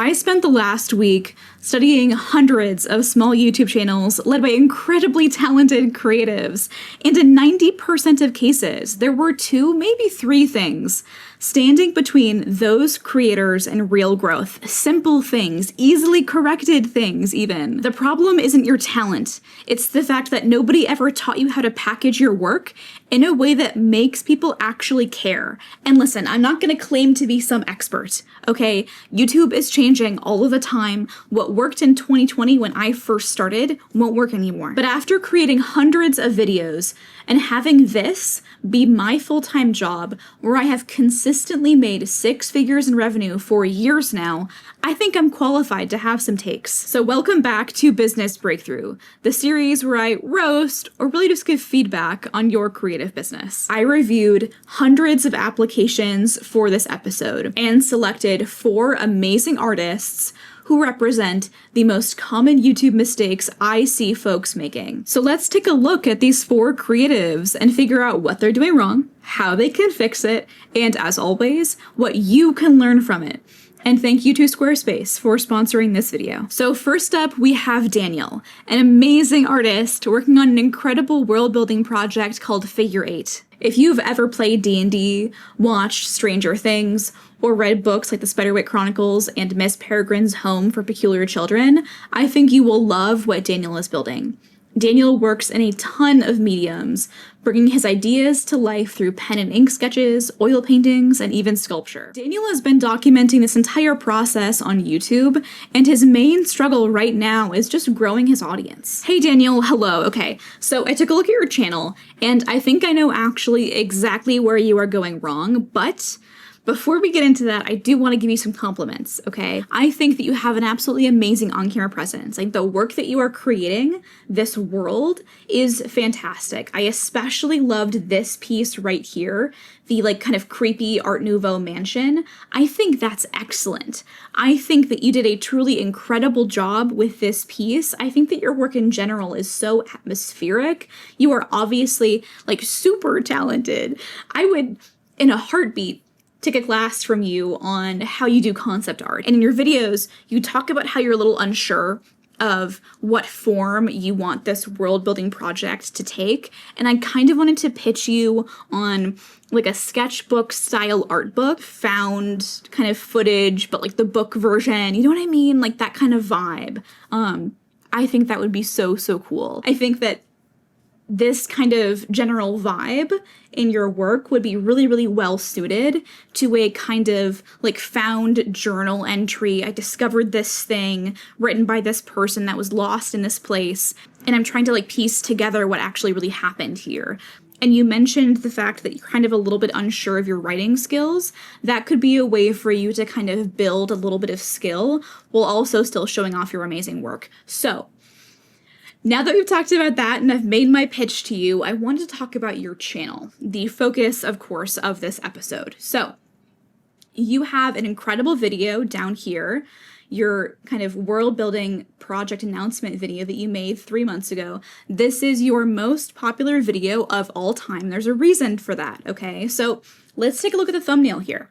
I spent the last week studying hundreds of small YouTube channels led by incredibly talented creatives, and in 90% of cases, there were two, maybe three things standing between those creators and real growth. Simple things, easily corrected things even. The problem isn't your talent. It's the fact that nobody ever taught you how to package your work in a way that makes people actually care. And listen, I'm not gonna claim to be some expert, okay? YouTube is changing all of the time. What worked in 2020 when I first started won't work anymore. But after creating hundreds of videos and having this be my full-time job, where I have consistently made 6 figures in revenue for years now, I think I'm qualified to have some takes. So welcome back to Business Breakthrough, the series where I roast or really just give feedback on your creative business. I reviewed hundreds of applications for this episode and selected 4 amazing artists who represent the most common YouTube mistakes I see folks making. So let's take a look at these 4 creatives and figure out what they're doing wrong, how they can fix it, and as always, what you can learn from it. And thank you to Squarespace for sponsoring this video. So first up, we have Daniel, an amazing artist working on an incredible world-building project called Figure 8. If you've ever played D&D, watched Stranger Things, or read books like The Spiderwick Chronicles and Miss Peregrine's Home for Peculiar Children, I think you will love what Daniel is building. Daniel works in a ton of mediums, bringing his ideas to life through pen and ink sketches, oil paintings, and even sculpture. Daniel has been documenting this entire process on YouTube, and his main struggle right now is just growing his audience. Hey Daniel, hello. Okay, so I took a look at your channel, and I think I know actually exactly where you are going wrong, but before we get into that, I do want to give you some compliments, okay? I think that you have an absolutely amazing on-camera presence. Like, the work that you are creating, this world, is fantastic. I especially loved this piece right here, the like kind of creepy Art Nouveau mansion. I think that's excellent. I think that you did a truly incredible job with this piece. I think that your work in general is so atmospheric. You are obviously like super talented. I would, in a heartbeat, take a class from you on how you do concept art. And in your videos, you talk about how you're a little unsure of what form you want this world building project to take. And I kind of wanted to pitch you on like a sketchbook style art book, found kind of footage, but like the book version, you know what I mean? Like that kind of vibe. I think that would be so, so cool. I think that this kind of general vibe in your work would be really, really well suited to a kind of like found journal entry. I discovered this thing written by this person that was lost in this place, and I'm trying to like piece together what actually really happened here. And you mentioned the fact that you're kind of a little bit unsure of your writing skills. That could be a way for you to kind of build a little bit of skill while also still showing off your amazing work. So now that we've talked about that and I've made my pitch to you, I wanted to talk about your channel, the focus, of course, of this episode. So you have an incredible video down here, your kind of world-building project announcement video that you made 3 months ago. This is your most popular video of all time. There's a reason for that, okay? So let's take a look at the thumbnail here.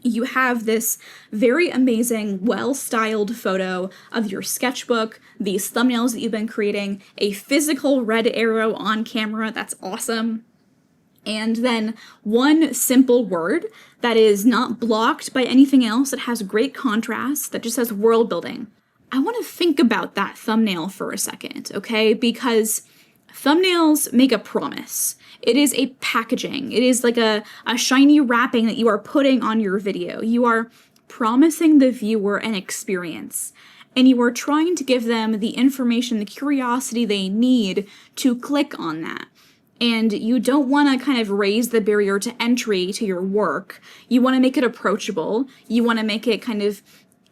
You have this very amazing, well-styled photo of your sketchbook, these thumbnails that you've been creating, a physical red arrow on camera, that's awesome, and then one simple word that is not blocked by anything else, that has great contrast, that just says world building. I want to think about that thumbnail for a second, okay? Because thumbnails make a promise. It is a packaging. It is like a shiny wrapping that you are putting on your video. You are promising the viewer an experience, and you are trying to give them the information, the curiosity they need to click on that. And you don't want to kind of raise the barrier to entry to your work. You want to make it approachable. You want to make it kind of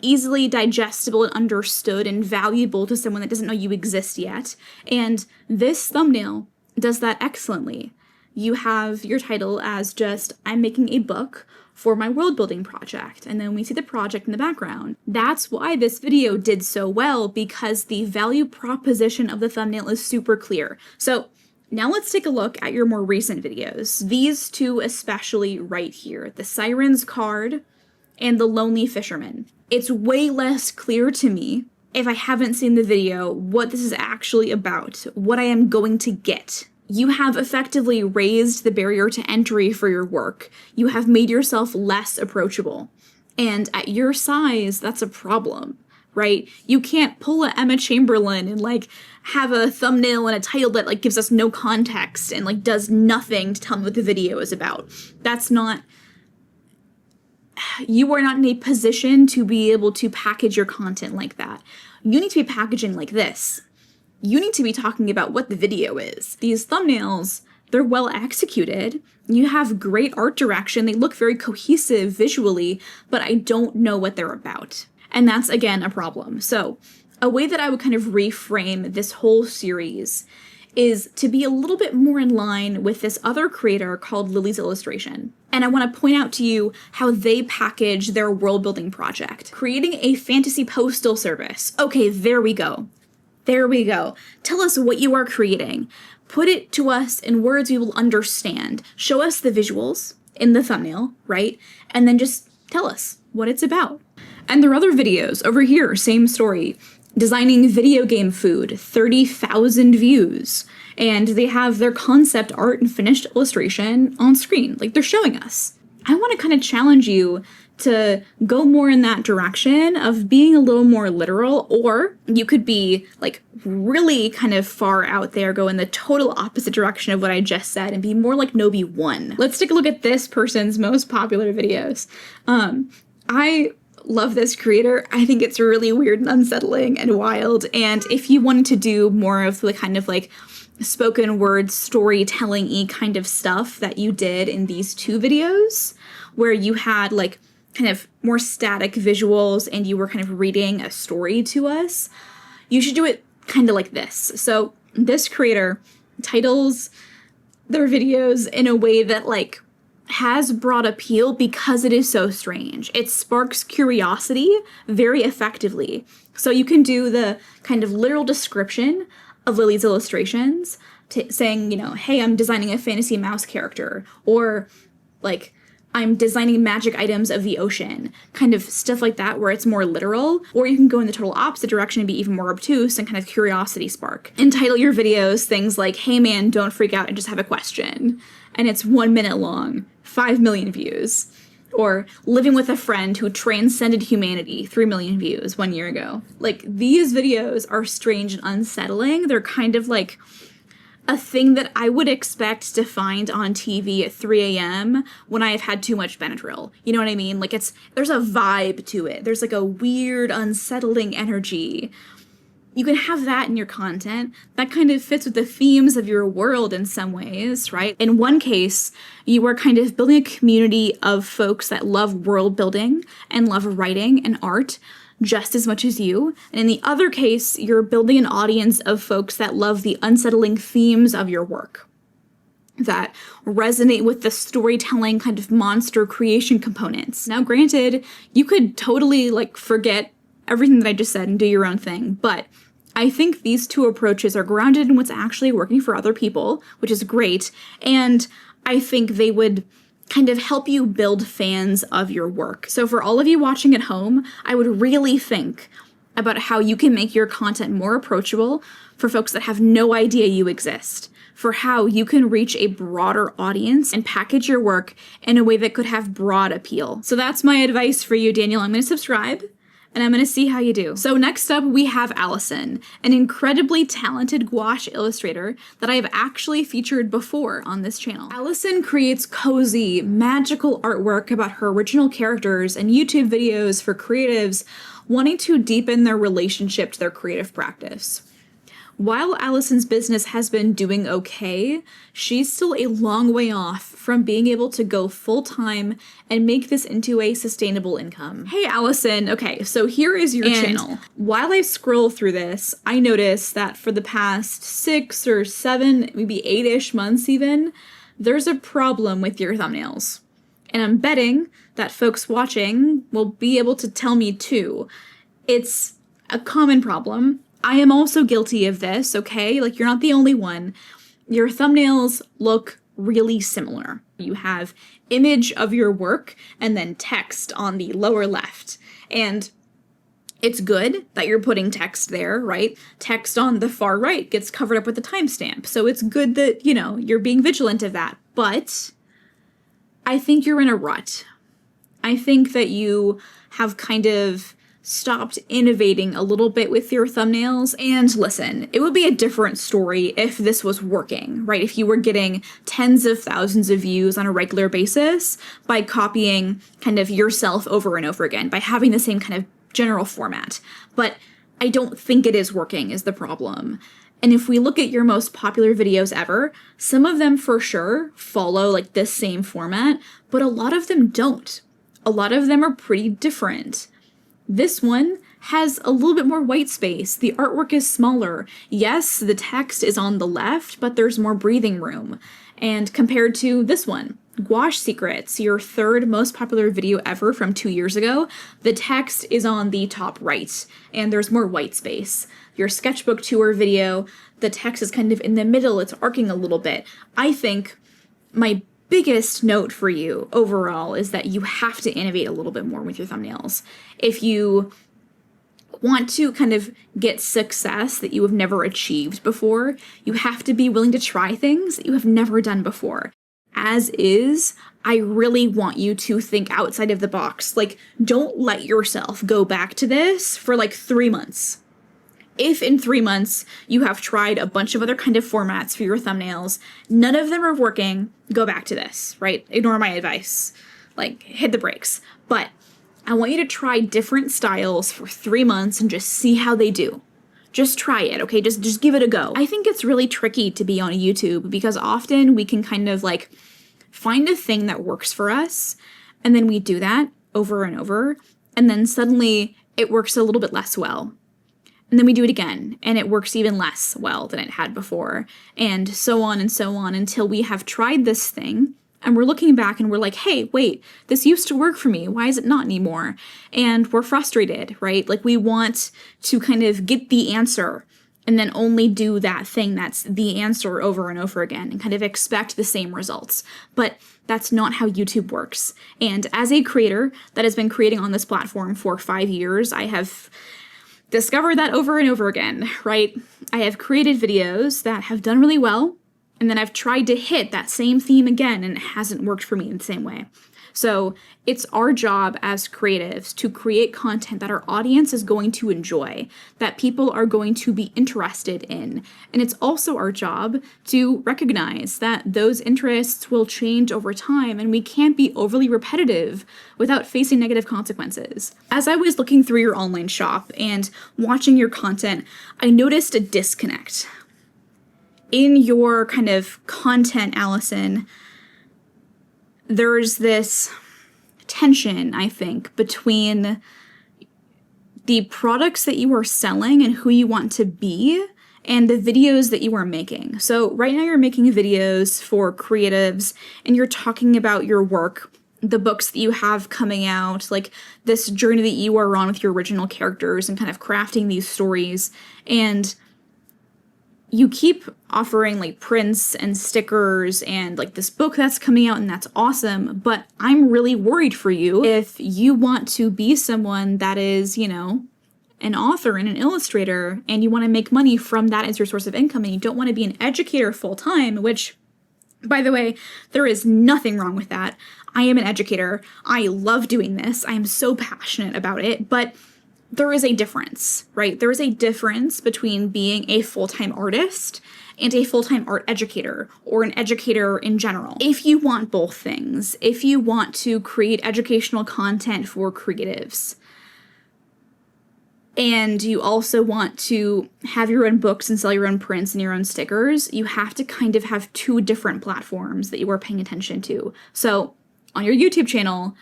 easily digestible and understood and valuable to someone that doesn't know you exist yet. And this thumbnail does that excellently. You have your title as just, I'm making a book for my world building project. And then we see the project in the background. That's why this video did so well, because the value proposition of the thumbnail is super clear. So now let's take a look at your more recent videos. These two especially right here, the Sirens card and the Lonely Fisherman. it's way less clear to me if I haven't seen the video what this is actually about, what I am going to get. You have effectively raised the barrier to entry for your work. You have made yourself less approachable. And at your size, that's a problem, right? You can't pull a Emma Chamberlain and like have a thumbnail and a title that like gives us no context and like does nothing to tell me what the video is about. That's not, you are not in a position to be able to package your content like that. You need to be packaging like this. You need to be talking about what the video is. These thumbnails, they're well executed. You have great art direction. They look very cohesive visually, but I don't know what they're about. And that's, again, a problem. So a way that I would kind of reframe this whole series is to be a little bit more in line with this other creator called Lily's Illustration. And I want to point out to you how they package their world building project. Creating a fantasy postal service. Okay, there we go. There we go. Tell us what you are creating. Put it to us in words we will understand. Show us the visuals in the thumbnail, right? And then just tell us what it's about. And there are other videos over here, same story. Designing video game food, 30,000 views. And they have their concept art and finished illustration on screen, like they're showing us. I want to kind of challenge you to go more in that direction of being a little more literal, or you could be like really kind of far out there, go in the total opposite direction of what I just said and be more like Nobi1. Let's take a look at this person's most popular videos. I love this creator. I think it's really weird and unsettling and wild. And if you wanted to do more of the kind of like spoken word storytelling-y kind of stuff that you did in these two videos, where you had like kind of more static visuals and you were kind of reading a story to us, you should do it kind of like this. So this creator titles their videos in a way that like has broad appeal because it is so strange. It sparks curiosity very effectively. So you can do the kind of literal description of Lily's illustrations, saying, you know, hey, I'm designing a fantasy mouse character, or like, I'm designing magic items of the ocean, kind of stuff like that where it's more literal. Or you can go in the total opposite direction and be even more obtuse and kind of curiosity spark. And title your videos things like, hey man, don't freak out, I just have a question. And it's 1 minute long, 5 million views. Or living with a friend who transcended humanity, 3 million views 1 year ago. Like, these videos are strange and unsettling. They're kind of like a thing that I would expect to find on TV at 3 a.m. when I have had too much Benadryl. You know what I mean? Like, there's a vibe to it. There's like a weird, unsettling energy. You can have that in your content. That kind of fits with the themes of your world in some ways, right? In one case, you are kind of building a community of folks that love world building and love writing and art just as much as you. And in the other case, you're building an audience of folks that love the unsettling themes of your work, that resonate with the storytelling kind of monster creation components. Now, granted, you could totally like forget everything that I just said and do your own thing, but I think these two approaches are grounded in what's actually working for other people, which is great, and I think they would kind of help you build fans of your work. So for all of you watching at home, I would really think about how you can make your content more approachable for folks that have no idea you exist, for how you can reach a broader audience and package your work in a way that could have broad appeal. So that's my advice for you, Daniel. I'm going to subscribe, and I'm going to see how you do. So next up, we have Allison, an incredibly talented gouache illustrator that I have actually featured before on this channel. Allison creates cozy, magical artwork about her original characters and YouTube videos for creatives wanting to deepen their relationship to their creative practice. While Allison's business has been doing okay, she's still a long way off from being able to go full-time and make this into a sustainable income. Hey Allison, okay, so here is your channel. While I scroll through this, I notice that for the past 6 or 7, maybe 8-ish months even, there's a problem with your thumbnails. And I'm betting that folks watching will be able to tell me too. It's a common problem. I am also guilty of this, okay? Like, you're not the only one. Your thumbnails look really similar. You have image of your work and then text on the lower left. And It's good that you're putting text there, right? Text on the far right gets covered up with a timestamp. So it's good that, you're being vigilant of that. But I think you're in a rut. I think that you have kind of stopped innovating a little bit with your thumbnails. And listen, it would be a different story if this was working, right? If you were getting tens of thousands of views on a regular basis by copying kind of yourself over and over again, by having the same kind of general format. But I don't think it is working is the problem. And if we look at your most popular videos ever, some of them for sure follow like this same format, but a lot of them don't. A lot of them are pretty different. This one has a little bit more white space. The artwork is smaller. Yes, the text is on the left, but there's more breathing room. And compared to this one, Gouache Secrets, your third most popular video ever from 2 years ago, the text is on the top right, and there's more white space. Your sketchbook tour video, the text is kind of in the middle, it's arcing a little bit. I think my biggest note for you overall is that you have to innovate a little bit more with your thumbnails. If you want to kind of get success that you have never achieved before, you have to be willing to try things that you have never done before. As is, I really want you to think outside of the box. Like, don't let yourself go back to this for like 3 months. If in 3 months you have tried a bunch of other kind of formats for your thumbnails, none of them are working, go back to this, right? Ignore my advice. Like, hit the brakes. But I want you to try different styles for 3 months and just see how they do. Just try it, okay? Just give it a go. I think it's really tricky to be on YouTube because often we can kind of like find a thing that works for us, and then we do that over and over, and then suddenly it works a little bit less well. And then we do it again, and it works even less well than it had before, and so on until we have tried this thing, and we're looking back and we're like, hey, wait, this used to work for me. Why is it not anymore? And we're frustrated, right? Like, we want to kind of get the answer and then only do that thing that's the answer over and over again and kind of expect the same results. But that's not how YouTube works. And as a creator that has been creating on this platform for 5 years, I have discovered that over and over again, right? I have created videos that have done really well, and then I've tried to hit that same theme again, and it hasn't worked for me in the same way. So it's our job as creatives to create content that our audience is going to enjoy, that people are going to be interested in. And it's also our job to recognize that those interests will change over time, and we can't be overly repetitive without facing negative consequences. As I was looking through your online shop and watching your content, I noticed a disconnect. In your kind of content, Allison, there's this tension, I think, between the products that you are selling and who you want to be and the videos that you are making. So right now you're making videos for creatives and you're talking about your work, the books that you have coming out, like this journey that you are on with your original characters and kind of crafting these stories. And you keep offering like prints and stickers and like this book that's coming out, and that's awesome, but I'm really worried for you if you want to be someone that is, an author and an illustrator, and you want to make money from that as your source of income, and you don't want to be an educator full time, which, by the way, there is nothing wrong with that. I am an educator. I love doing this. I am so passionate about it, but there is a difference, right? There is a difference between being a full-time artist and a full-time art educator or an educator in general. If you want both things, if you want to create educational content for creatives, and you also want to have your own books and sell your own prints and your own stickers, you have to kind of have two different platforms that you are paying attention to. So on your YouTube channel,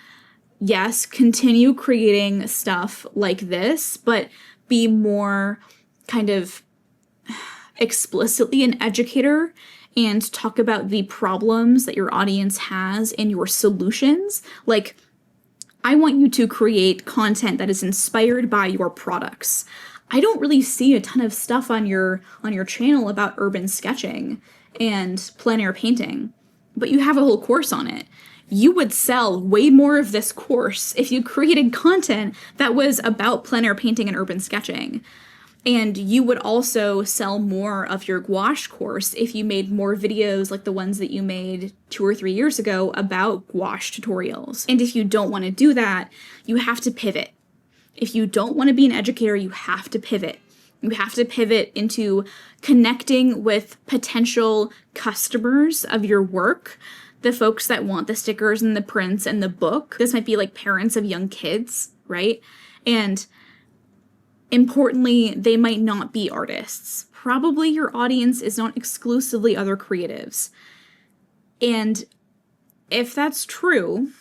yes, continue creating stuff like this, but be more kind of explicitly an educator and talk about the problems that your audience has and your solutions. Like, I want you to create content that is inspired by your products. I don't really see a ton of stuff on your channel about urban sketching and plein air painting, but you have a whole course on it. you would sell way more of this course if you created content that was about plein air painting and urban sketching. And you would also sell more of your gouache course if you made more videos like the ones that you made 2 or 3 years ago about gouache tutorials. And if you don't want to do that, you have to pivot. If you don't want to be an educator, you have to pivot. You have to pivot into connecting with potential customers of your work, the folks that want the stickers and the prints and the book. This might be like parents of young kids, right? And importantly, they might not be artists. Probably your audience is not exclusively other creatives. And if that's true,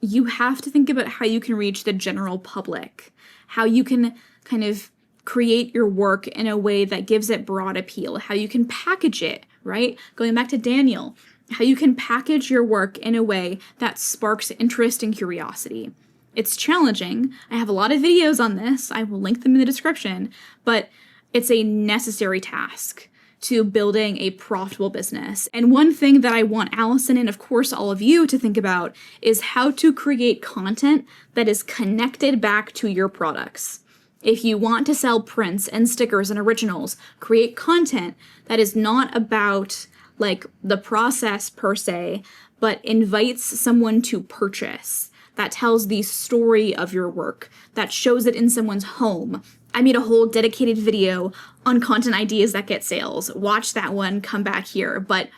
you have to think about how you can reach the general public, how you can kind of create your work in a way that gives it broad appeal, how you can package it, right? Going back to Daniel, how you can package your work in a way that sparks interest and curiosity. It's challenging. I have a lot of videos on this. I will link them in the description, but it's a necessary task to building a profitable business. And one thing that I want Allison and of course all of you to think about is how to create content that is connected back to your products. If you want to sell prints and stickers and originals, create content that is not about like the process per se, but invites someone to purchase, that tells the story of your work, that shows it in someone's home. I made a whole dedicated video on content ideas that get sales. Watch that one, come back here. But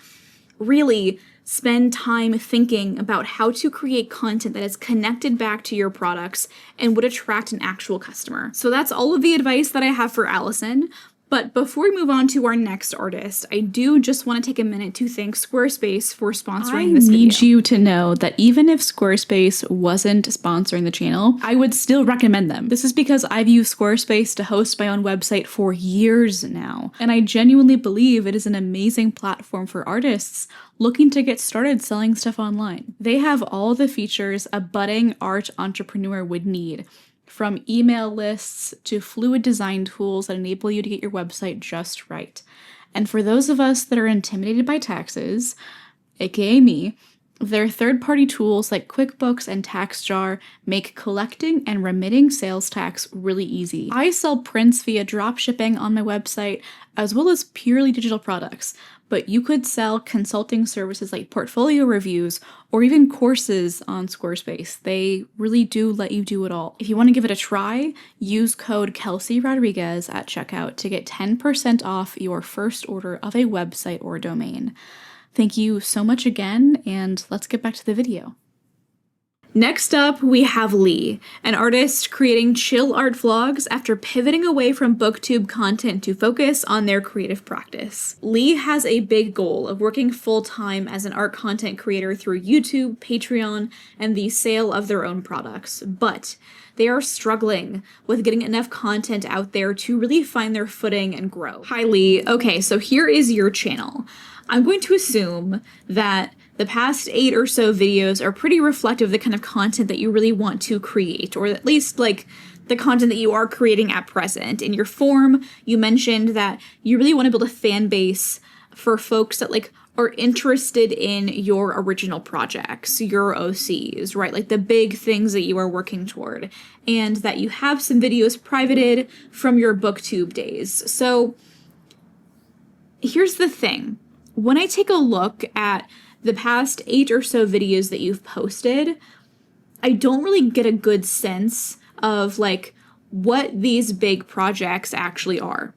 really spend time thinking about how to create content that is connected back to your products and would attract an actual customer. So that's all of the advice that I have for Allison. But before we move on to our next artist, I do just want to take a minute to thank Squarespace for sponsoring this video. I need you to know that even if Squarespace wasn't sponsoring the channel, I would still recommend them. This is because I've used Squarespace to host my own website for years now, and I genuinely believe it is an amazing platform for artists looking to get started selling stuff online. They have all the features a budding art entrepreneur would need, from email lists to fluid design tools that enable you to get your website just right. And for those of us that are intimidated by taxes, aka me, their third-party tools like QuickBooks and TaxJar make collecting and remitting sales tax really easy. I sell prints via dropshipping on my website, as well as purely digital products, but you could sell consulting services like portfolio reviews or even courses on Squarespace. They really do let you do it all. If you want to give it a try, use code Kelsey Rodriguez at checkout to get 10% off your first order of a website or domain. Thank you so much again, and let's get back to the video. Next up, we have Lee, an artist creating chill art vlogs after pivoting away from booktube content to focus on their creative practice. Lee has a big goal of working full-time as an art content creator through YouTube, Patreon, and the sale of their own products, but they are struggling with getting enough content out there to really find their footing and grow. Hi, Lee. Okay, so here is your channel. I'm going to assume that the past 8 or so videos are pretty reflective of the kind of content that you really want to create, or at least like the content that you are creating at present. In your form, you mentioned that you really want to build a fan base for folks that like are interested in your original projects, your OCs, right? Like the big things that you are working toward, and that you have some videos privated from your booktube days. So here's the thing. When I take a look at the past 8 or so videos that you've posted, I don't really get a good sense of like what these big projects actually are.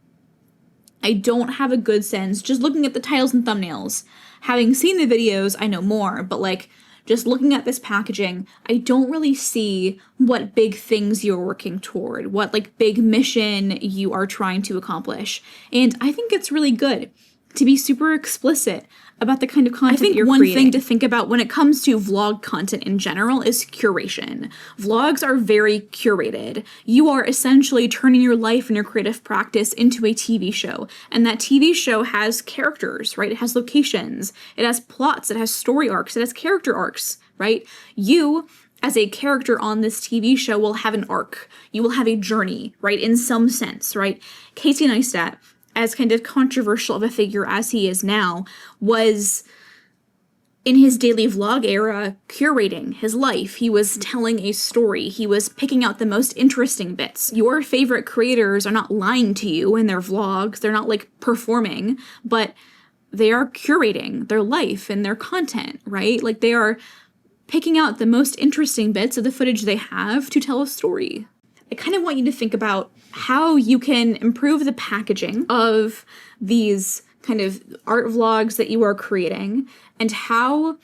I don't have a good sense just looking at the titles and thumbnails. Having seen the videos, I know more, but like just looking at this packaging, I don't really see what big things you're working toward, what like big mission you are trying to accomplish. And I think it's really good to be super explicit about the kind of content that you're creating. I think one thing to think about when it comes to vlog content in general is curation. Vlogs are very curated. You are essentially turning your life and your creative practice into a TV show. And that TV show has characters, right? It has locations, it has plots, it has story arcs, it has character arcs, right? You, as a character on this TV show, will have an arc. You will have a journey, right? In some sense, right? Casey Neistat, as kind of controversial of a figure as he is now, was in his daily vlog era, curating his life. He was telling a story. He was picking out the most interesting bits. Your favorite creators are not lying to you in their vlogs. They're not like performing, but they are curating their life and their content, right? Like they are picking out the most interesting bits of the footage they have to tell a story. I kind of want you to think about how you can improve the packaging of these kind of art vlogs that you are creating, and how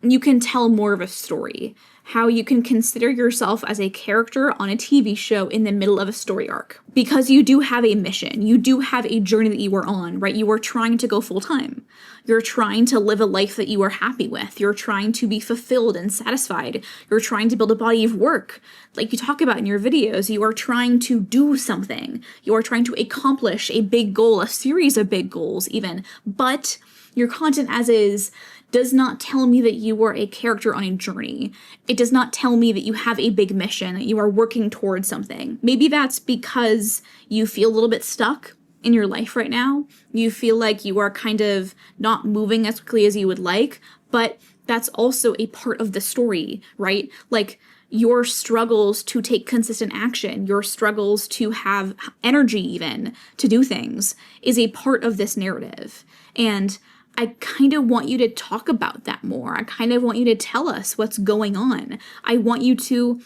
you can tell more of a story, how you can consider yourself as a character on a TV show in the middle of a story arc. Because you do have a mission, you do have a journey that you are on, right? You are trying to go full time. You're trying to live a life that you are happy with. You're trying to be fulfilled and satisfied. You're trying to build a body of work. Like you talk about in your videos, you are trying to do something. You are trying to accomplish a big goal, a series of big goals even. But your content as is does not tell me that you are a character on a journey. It does not tell me that you have a big mission, that you are working towards something. Maybe that's because you feel a little bit stuck in your life right now. You feel like you are kind of not moving as quickly as you would like, but that's also a part of the story, right? Like your struggles to take consistent action, your struggles to have energy even to do things is a part of this narrative. And I kind of want you to talk about that more. I kind of want you to tell us what's going on. I want you to,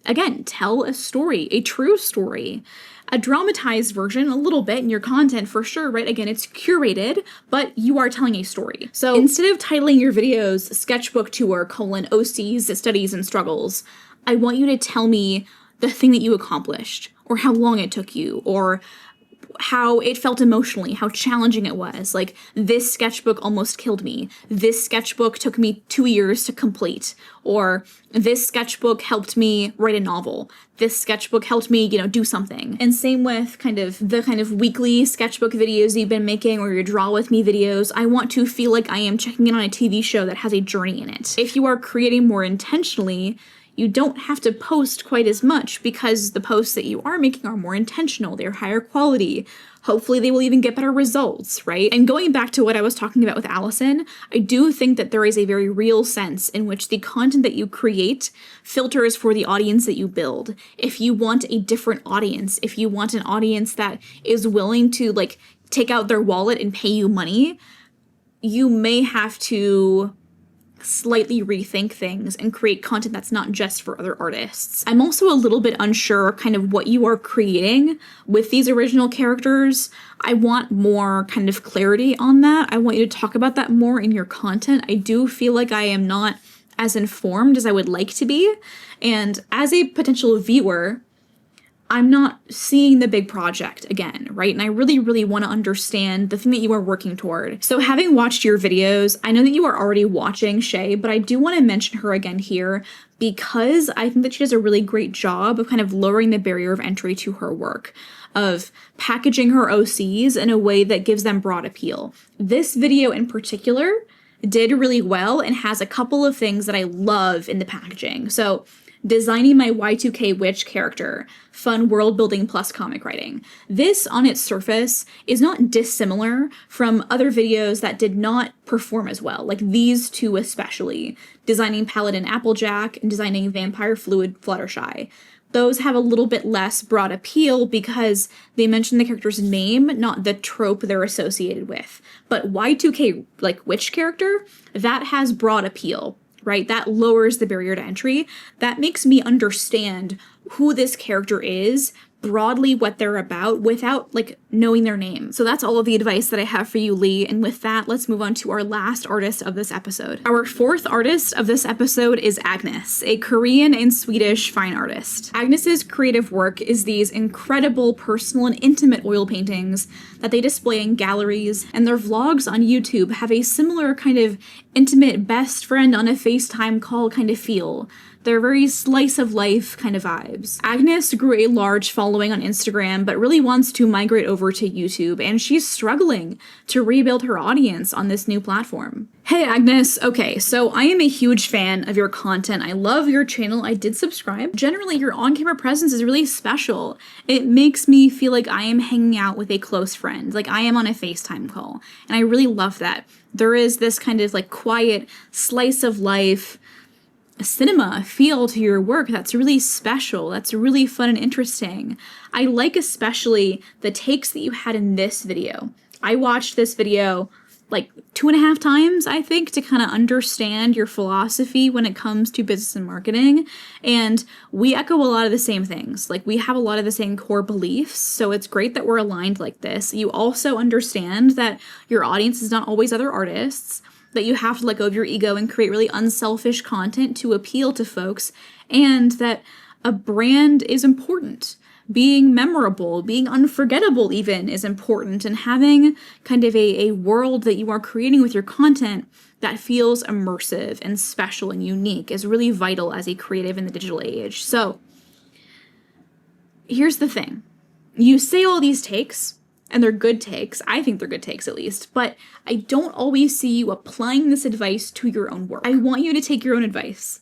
again, tell a story, a true story, a dramatized version a little bit in your content for sure, right? Again, it's curated, but you are telling a story. So instead of titling your videos Sketchbook Tour, OCs, Studies and Struggles, I want you to tell me the thing that you accomplished, or how long it took you, or how it felt emotionally, how challenging it was. Like, this sketchbook almost killed me. This sketchbook took me 2 years to complete. Or this sketchbook helped me write a novel. This sketchbook helped me, do something. And same with the weekly sketchbook videos you've been making, or your draw with me videos. I want to feel like I am checking in on a TV show that has a journey in it. If you are creating more intentionally, you don't have to post quite as much, because the posts that you are making are more intentional. They're higher quality. Hopefully they will even get better results, right? And going back to what I was talking about with Allison, I do think that there is a very real sense in which the content that you create filters for the audience that you build. If you want a different audience, if you want an audience that is willing to take out their wallet and pay you money, you may have to slightly rethink things and create content that's not just for other artists. I'm also a little bit unsure kind of what you are creating with these original characters. I want more kind of clarity on that. I want you to talk about that more in your content. I do feel like I am not as informed as I would like to be. And as a potential viewer, I'm not seeing the big project again, right? And I really, really want to understand the thing that you are working toward. So having watched your videos, I know that you are already watching Shay, but I do want to mention her again here because I think that she does a really great job of kind of lowering the barrier of entry to her work, of packaging her OCs in a way that gives them broad appeal. This video in particular did really well and has a couple of things that I love in the packaging. So designing my Y2K witch character, fun world building plus comic writing. This on its surface is not dissimilar from other videos that did not perform as well, like these two especially, designing Paladin Applejack and designing Vampire Fluid Fluttershy. Those have a little bit less broad appeal because they mention the character's name, not the trope they're associated with. But Y2K, witch character, that has broad appeal, right? That lowers the barrier to entry. That makes me understand who this character is, broadly what they're about, without knowing their name. So that's all of the advice that I have for you, Lee. And with that, let's move on to our last artist of this episode. Our fourth artist of this episode is Agnes, a Korean and Swedish fine artist. Agnes's creative work is these incredible personal and intimate oil paintings that they display in galleries, and their vlogs on YouTube have a similar kind of intimate best friend on a FaceTime call kind of feel They're very slice of life kind of vibes. Agnes grew a large following on Instagram, but really wants to migrate over to YouTube, and she's struggling to rebuild her audience on this new platform. Hey Agnes, okay, so I am a huge fan of your content. I love your channel. I did subscribe. Generally, your on-camera presence is really special. It makes me feel like I am hanging out with a close friend, like I am on a FaceTime call, and I really love that. There is this kind of like quiet slice of life cinema feel to your work that's really special, that's really fun and interesting. I like especially the takes that you had in this video. I watched this video like 2.5 times, I think, to kind of understand your philosophy when it comes to business and marketing. And we echo a lot of the same things. Like, we have a lot of the same core beliefs. So it's great that we're aligned like this. You also understand that your audience is not always other artists, that you have to let go of your ego and create really unselfish content to appeal to folks, and that a brand is important. Being memorable, being unforgettable even is important, and having kind of a world that you are creating with your content that feels immersive and special and unique is really vital as a creative in the digital age. So here's the thing. You say all these takes, and they're good takes. I think they're good takes at least, but I don't always see you applying this advice to your own work. I want you to take your own advice.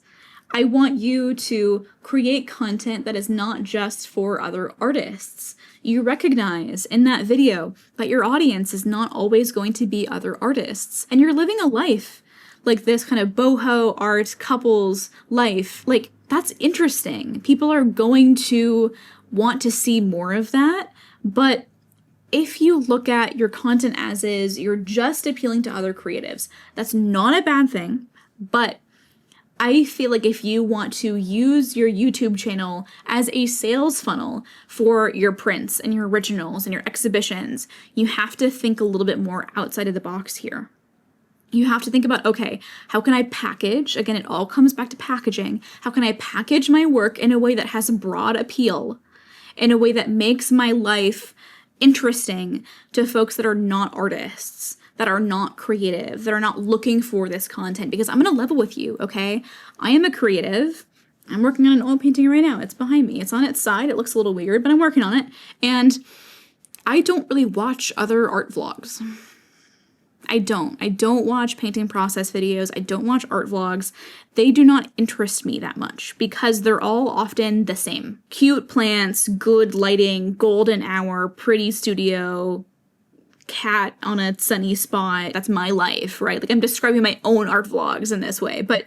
I want you to create content that is not just for other artists. You recognize in that video that your audience is not always going to be other artists, and you're living a life like this kind of boho art couples life. Like, that's interesting. People are going to want to see more of that, but if you look at your content as is, you're just appealing to other creatives. That's not a bad thing, but I feel like if you want to use your YouTube channel as a sales funnel for your prints and your originals and your exhibitions, you have to think a little bit more outside of the box here. You have to think about, okay, how can I package? Again, it all comes back to packaging. How can I package my work in a way that has a broad appeal, in a way that makes my life interesting to folks that are not artists, that are not creative, that are not looking for this content? Because I'm going to level with you, okay? I am a creative. I'm working on an oil painting right now. It's behind me. It's on its side. It looks a little weird, but I'm working on it. And I don't really watch other art vlogs. I don't watch painting process videos. I don't watch art vlogs. They do not interest me that much because they're all often the same. Cute plants, good lighting, golden hour, pretty studio, cat on a sunny spot. That's my life, right? Like, I'm describing my own art vlogs in this way, but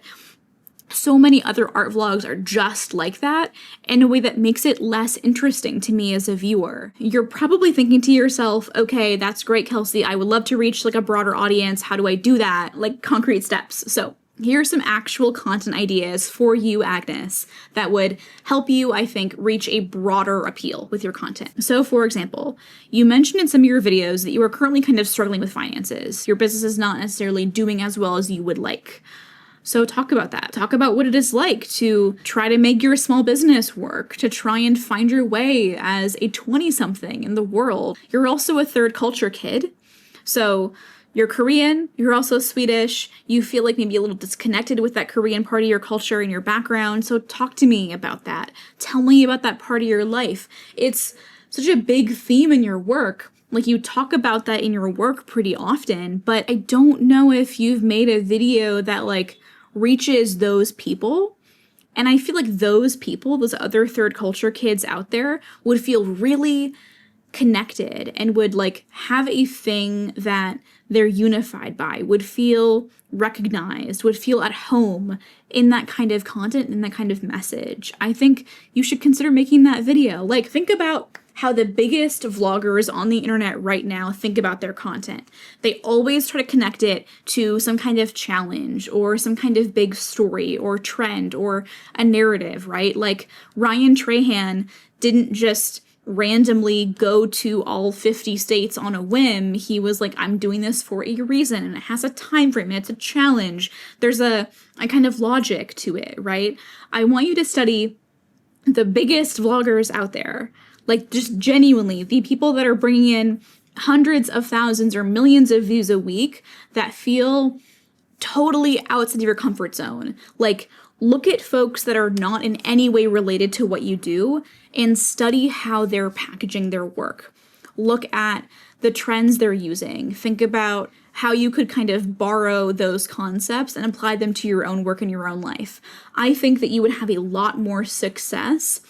so many other art vlogs are just like that in a way that makes it less interesting to me as a viewer. You're probably thinking to yourself, okay, that's great, Kelsey. I would love to reach like a broader audience. How do I do that? Like, concrete steps. So here's some actual content ideas for you, Agnes, that would help you, I think, reach a broader appeal with your content. So, for example, you mentioned in some of your videos that you are currently kind of struggling with finances. Your business is not necessarily doing as well as you would like. So talk about that. Talk about what it is like to try to make your small business work, to try and find your way as a 20-something in the world. You're also a third culture kid. So you're Korean, you're also Swedish, you feel like maybe a little disconnected with that Korean part of your culture and your background. So talk to me about that. Tell me about that part of your life. It's such a big theme in your work. Like, you talk about that in your work pretty often, but I don't know if you've made a video that like reaches those people. And I feel like those people, those other third culture kids out there, would feel really connected and would like have a thing that they're unified by, would feel recognized, would feel at home in that kind of content and that kind of message. I think you should consider making that video. Like, think about how the biggest vloggers on the internet right now think about their content. They always try to connect it to some kind of challenge or some kind of big story or trend or a narrative, right? Like, Ryan Trahan didn't just randomly go to all 50 states on a whim. He was like, I'm doing this for a reason, and it has a time frame, and it's a challenge. There's a kind of logic to it, right? I want you to study the biggest vloggers out there. Like, just genuinely, the people that are bringing in hundreds of thousands or millions of views a week that feel totally outside of your comfort zone. Like, Look at folks that are not in any way related to what you do and study how they're packaging their work. Look at the trends they're using. Think about how you could kind of borrow those concepts and apply them to your own work in your own life. I think that you would have a lot more success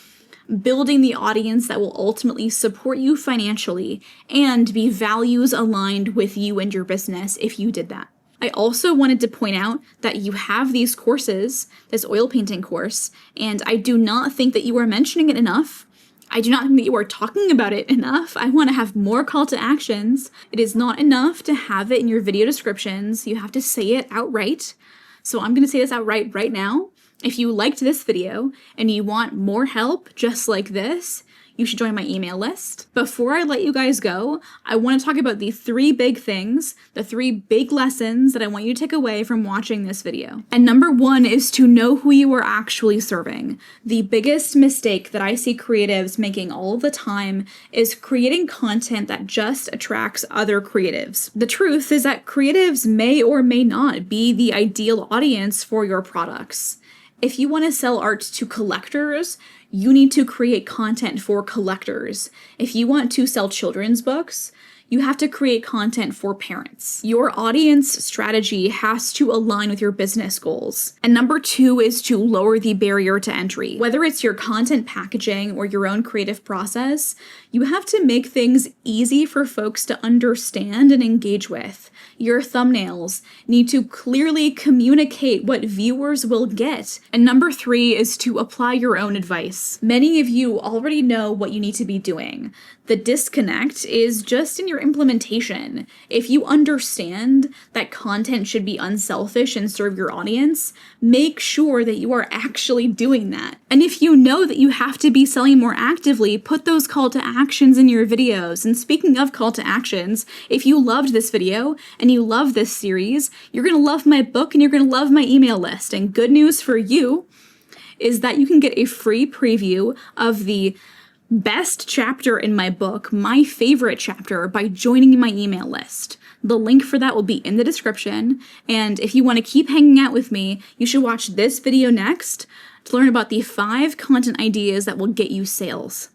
building the audience that will ultimately support you financially and be values aligned with you and your business if you did that. I also wanted to point out that you have these courses, this oil painting course, and I do not think that you are mentioning it enough. I do not think that you are talking about it enough. I want to have more call to actions. It is not enough to have it in your video descriptions. You have to say it outright. So I'm going to say this outright right now. If you liked this video and you want more help just like this, you should join my email list. Before I let you guys go, I want to talk about the 3 big things, the 3 big lessons that I want you to take away from watching this video. And number 1 is to know who you are actually serving. The biggest mistake that I see creatives making all the time is creating content that just attracts other creatives. The truth is that creatives may or may not be the ideal audience for your products. If you want to sell art to collectors, you need to create content for collectors. If you want to sell children's books, you have to create content for parents. Your audience strategy has to align with your business goals. And number 2 is to lower the barrier to entry. Whether it's your content packaging or your own creative process, you have to make things easy for folks to understand and engage with. Your thumbnails need to clearly communicate what viewers will get. And number 3 is to apply your own advice. Many of you already know what you need to be doing. The disconnect is just in your implementation. If you understand that content should be unselfish and serve your audience, make sure that you are actually doing that. And if you know that you have to be selling more actively, put those call to actions in your videos. And speaking of call to actions, if you loved this video and you love this series, you're going to love my book and you're going to love my email list. And good news for you is that you can get a free preview of the best chapter in my book, my favorite chapter, by joining my email list. The link for that will be in the description. And if you want to keep hanging out with me, you should watch this video next to learn about the 5 content ideas that will get you sales.